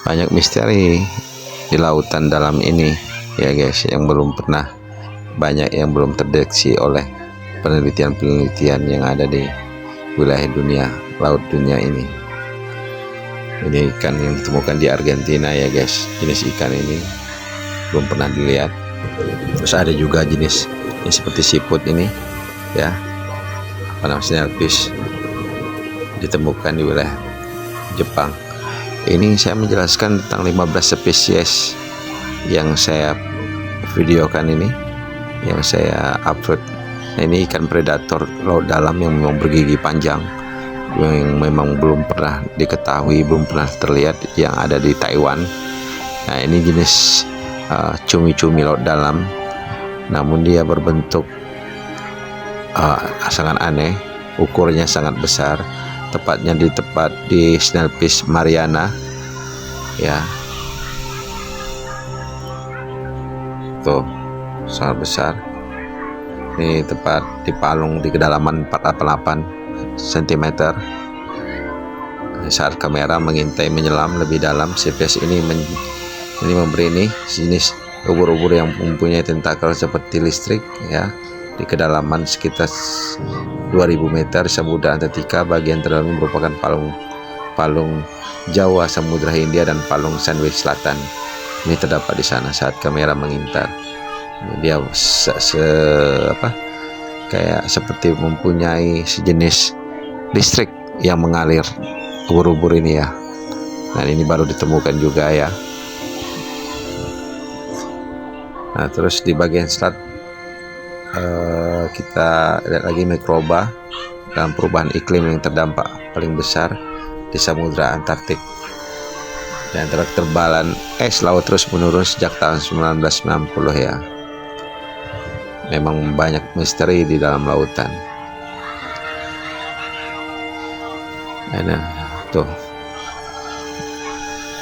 Banyak misteri di lautan dalam ini ya guys, yang belum pernah, banyak yang belum terdeteksi oleh penelitian-penelitian yang ada di wilayah dunia, laut dunia ini. Ini ikan yang ditemukan di Argentina ya guys. Jenis ikan ini belum pernah dilihat. Terus ada juga jenis yang seperti siput ini ya, apa namanya, snailfish, ditemukan di wilayah Jepang. Ini saya menjelaskan tentang 15 spesies yang saya videokan ini, yang saya upload. Nah, ini ikan predator laut dalam yang memang bergigi panjang, yang memang belum pernah diketahui, belum pernah terlihat, yang ada di Taiwan. Nah, ini jenis cumi-cumi laut dalam, namun dia berbentuk sangat aneh, ukurnya sangat besar, tepatnya di snailfish Mariana ya, tuh sangat besar. Ini tepat di palung di kedalaman 488 cm. Saat kamera mengintai menyelam lebih dalam, spesies ini memberi jenis ubur-ubur yang mempunyai tentakel seperti listrik ya, di kedalaman sekitar 2000 meter. Samudra Antartika bagian terdalam merupakan palung Jawa, Samudra Hindia, dan palung Sandwich Selatan. Ini terdapat di sana saat kamera mengintar. Dia kayak seperti mempunyai sejenis listrik yang mengalir, ubur-ubur ini ya. Nah, ini baru ditemukan juga ya. Nah, terus di bagian selat kita lihat lagi mikroba dalam perubahan iklim yang terdampak paling besar di Samudra Antartik. Dan terbalan es laut terus menurun sejak tahun 1990 ya. Memang banyak misteri di dalam lautan. Nah, tuh.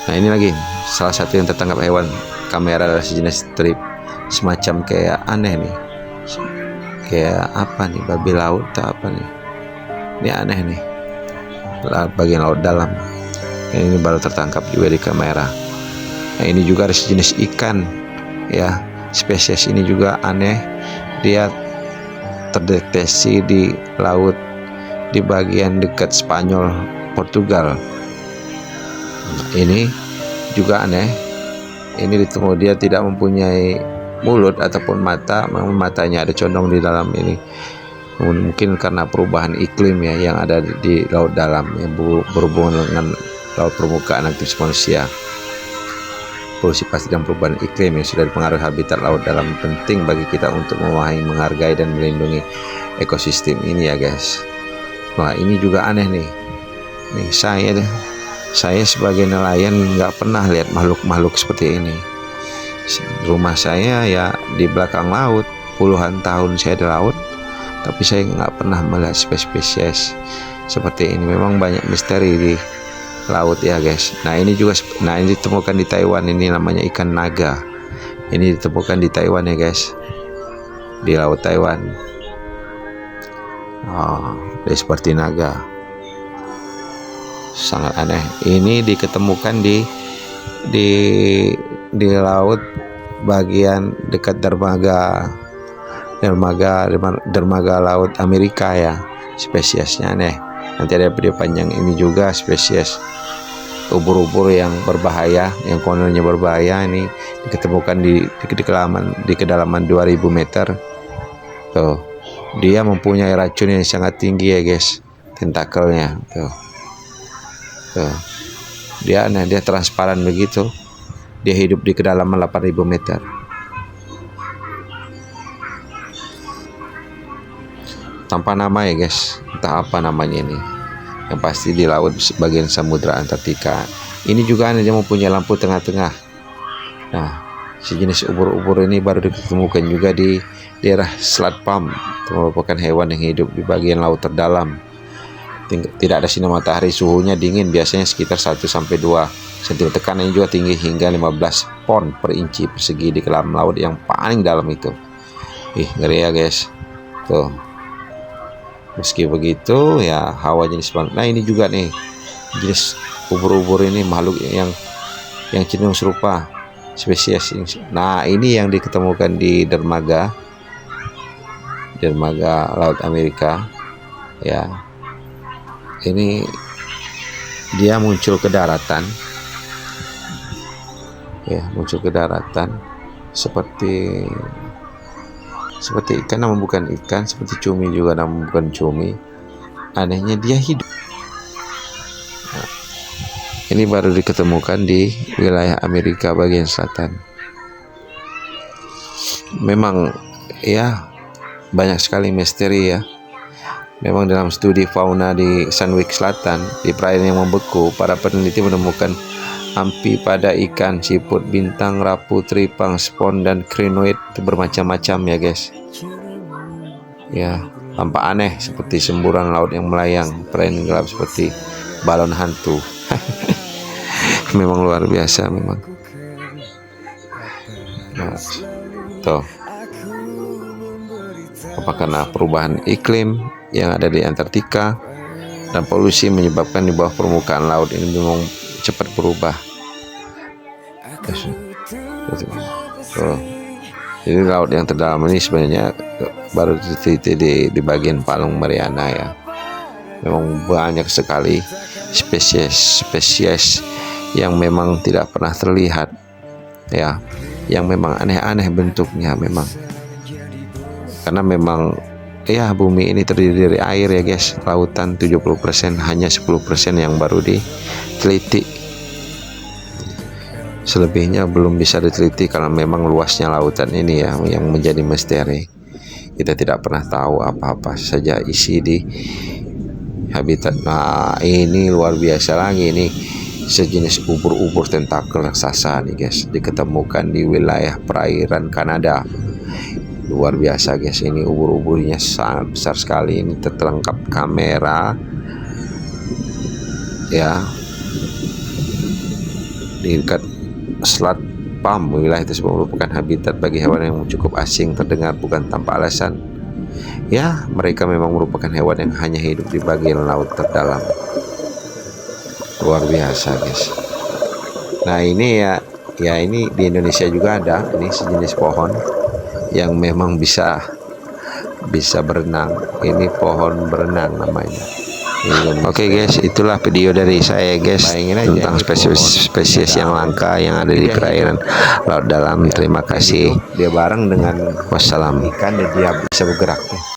Nah, ini lagi salah satu yang tertangkap hewan kamera adalah sejenis trip, semacam kayak aneh nih. Kayak apa nih, babi laut atau apa nih? Ini aneh nih. Bagian laut dalam. Ini baru tertangkap juga di kamera. Nah, ini juga ada sejenis ikan ya. Spesies ini juga aneh. Dia terdeteksi di laut di bagian dekat Spanyol, Portugal. Nah, ini juga aneh. Ini ditemu, dia tidak mempunyai mulut ataupun mata, matanya ada condong di dalam ini. Mungkin karena perubahan iklim ya yang ada di laut dalam yang berhubungan dengan laut permukaan, aktivitas manusia, polusi plastik, dan perubahan iklim yang sudah dipengaruhi habitat laut dalam. Penting bagi kita untuk memahami, menghargai, dan melindungi ekosistem ini ya guys. Wah, ini juga aneh nih. Nih saya sebagai nelayan nggak pernah lihat makhluk-makhluk seperti ini. Rumah saya ya di belakang laut, puluhan tahun saya di laut, tapi saya nggak pernah melihat spesies seperti ini. Memang banyak misteri di laut ya guys. Nah, ini ditemukan di Taiwan. Ini namanya ikan naga. Ini ditemukan di Taiwan ya guys, di laut Taiwan. Dia seperti naga, sangat aneh. Ini diketemukan di laut bagian dekat dermaga laut Amerika ya. Spesiesnya aneh. Nanti ada video panjang. Ini juga spesies ubur-ubur yang berbahaya, yang kononnya berbahaya. Ini diketemukan di kedalaman 2000 meter. Tuh, dia mempunyai racun yang sangat tinggi ya guys, tentakelnya. Tuh. Dia transparan begitu. Dia hidup di kedalaman 8000 meter. Tanpa nama ya guys, entah apa namanya ini. Yang pasti di laut bagian Samudra Antartika. Ini juga dia mempunyai lampu tengah-tengah. Nah, sejenis ubur-ubur ini baru ditemukan juga di daerah Selat Palm. Itu merupakan hewan yang hidup di bagian laut terdalam. Tidak ada sinar matahari, suhunya dingin, biasanya sekitar 1-2 cm. Tekanannya juga tinggi hingga 15 pon per inci persegi di dalam laut yang paling dalam itu. Ngeri ya guys. Tuh. Meski begitu ya, hawa jenis. Nah, ini juga nih jenis ubur-ubur ini, makhluk yang yang cenderung serupa spesies. Nah, ini yang diketemukan di dermaga Laut Amerika ya. Ini dia muncul ke daratan ya, seperti ikan namun bukan ikan, seperti cumi juga namun bukan cumi. Anehnya dia hidup. Nah, ini baru diketemukan di wilayah Amerika bagian selatan. Memang ya banyak sekali misteri ya. Memang dalam studi fauna di Sandwich Selatan, di perairan yang membeku, para peneliti menemukan amfipada ikan, siput, bintang, rapu, tripang, spon, dan crinoid bermacam-macam ya guys. Ya, tampak aneh seperti semburan laut yang melayang, perairan gelap seperti balon hantu. Memang luar biasa memang. Nah, tuh. Apa karena perubahan iklim yang ada di Antartika dan polusi menyebabkan di bawah permukaan laut ini memang cepat berubah. Jadi laut yang terdalam ini sebenarnya baru diteliti di bagian Palung Mariana ya. Memang banyak sekali spesies yang memang tidak pernah terlihat ya, yang memang aneh-aneh bentuknya memang. Karena memang ya bumi ini terdiri dari air ya guys, lautan 70%, hanya 10% yang baru diteliti. Selebihnya belum bisa diteliti karena memang luasnya lautan ini ya yang menjadi misteri. Kita tidak pernah tahu apa-apa saja isi di habitat. Nah, ini luar biasa lagi, ini sejenis ubur-ubur tentakel raksasa nih guys, diketemukan di wilayah perairan Kanada. Luar biasa guys, ini ubur-uburnya sangat besar sekali. Ini terlengkap kamera ya di dekat Selat Palm. Wilayah tersebut merupakan habitat bagi hewan yang cukup asing, terdengar bukan tanpa alasan ya. Mereka memang merupakan hewan yang hanya hidup di bagian laut terdalam. Luar biasa guys. Nah, ini ya ini di Indonesia juga ada. Ini sejenis pohon yang memang bisa berenang. Ini pohon berenang namanya. Oke guys, itulah video dari saya guys tentang spesies yang langka yang ada di perairan laut dalam. Terima kasih. Dia bareng dengan wassalam. Ikan dan dia bisa bergerak.